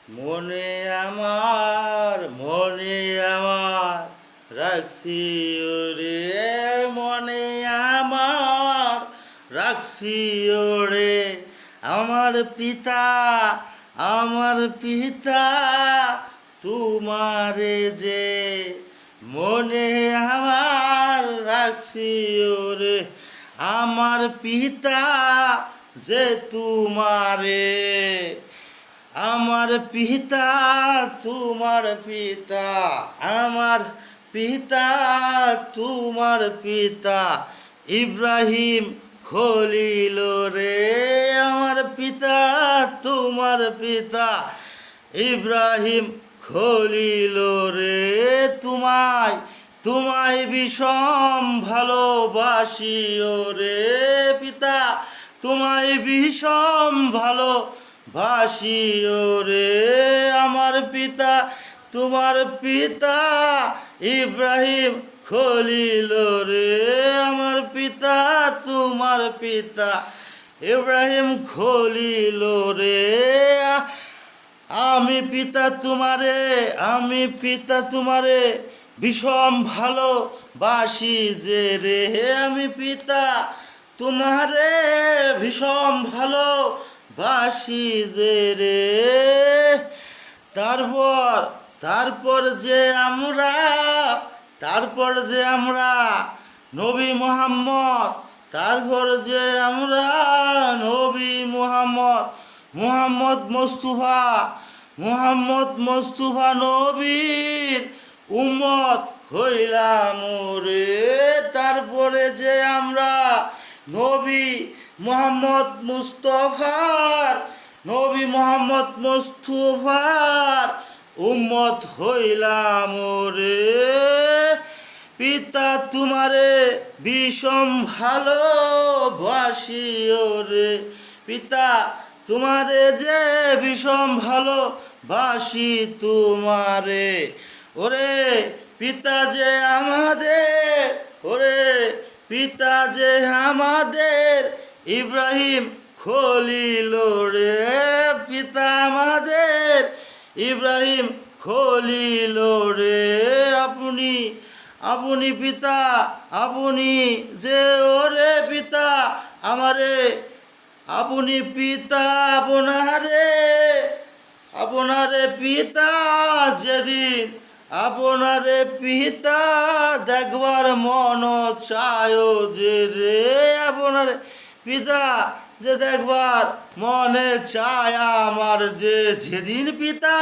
মনে আমার রাখছি ওরে, মনে আমার রাখছি ওরে। আমার পিতা তোমারে যে মনে আমার রাখছি ওরে। আমার পিতা যে তোমারে, আমার পিতা তোমার পিতা, আমার পিতা তোমার পিতা ইব্রাহিম খলিল রে। আমার পিতা তোমার পিতা ইব্রাহিম খলিল রে। তোমায় তোমায় বিষম ভালোবাসি ওরে পিতা, তোমায় বিষম ভালোবাসি ওরে। আমার পিতা তোমার পিতা ইব্রাহিম খলিল রে। আমার পিতা তোমার পিতা ইব্রাহিম খলিল রে। আমি পিতা তোমারে বিষম ভালোবাসি যে রে। আমি পিতা তোমারে ভীষণ ভালোবাসি যে রে। তারপর তারপর যে আমরা তারপর যে আমরা নবী মুহাম্মদ, তারপর যে আমরা নবী মুহাম্মদ মুস্তাফা নবীর উম্মত হইলাম রে। তারপরে যে আমরা নবী মুহাম্মদ মুস্তাফার উম্মত হইলাম রে। পিতা তোমারে বিষম ভালোবাসি ওরে, পিতা তোমারে যে বিষম ভালোবাসি তোমারে ওরে। পিতা যে আমাদের ইব্রাহিম খলিল রে। পিতা আমাদের ইব্রাহিম খলিল রে। আপনি পিতা, আপনি যে ওরে পিতা আমারে, আপনি পিতা আপনারে পিতা যেদিন আপনারে পিতা দেখবার মন চায় যে রে। আপনারে পিতা যে দেখবার মনে চায় আমার যে, যেদিন পিতা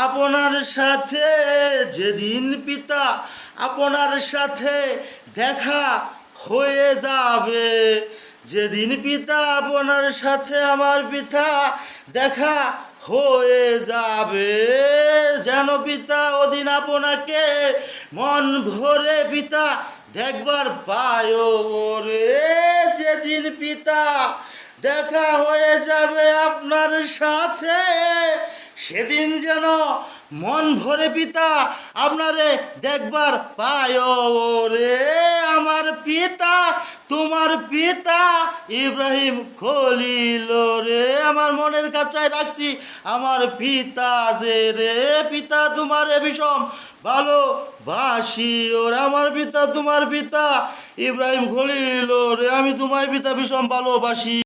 আপনার সাথে দেখা হয়ে যাবে, যেদিন পিতা আপনার সাথে আমার পিতা দেখা হয়ে যাবে, যেন পিতা ওদিন আপনাকে মন ভরে পিতা দেখবার পায় রে। যেদিন পিতা দেখা হয়ে যাবে আপনার সাথে, সেদিন যেন মন ভরে পিতা আপনারে দেখবার পায় রে। আমার পিতা তোমার পিতা ইব্রাহিম খলিল রে। আমার মনের কাছে রাখছি আমার পিতা যে রে। পিতা তোমারে বিষম ভালোবাসি ওরে। আমার পিতা তোমার পিতা ইব্রাহিম খলিল রে। আমি তোমায় পিতা বিষম ভালোবাসি।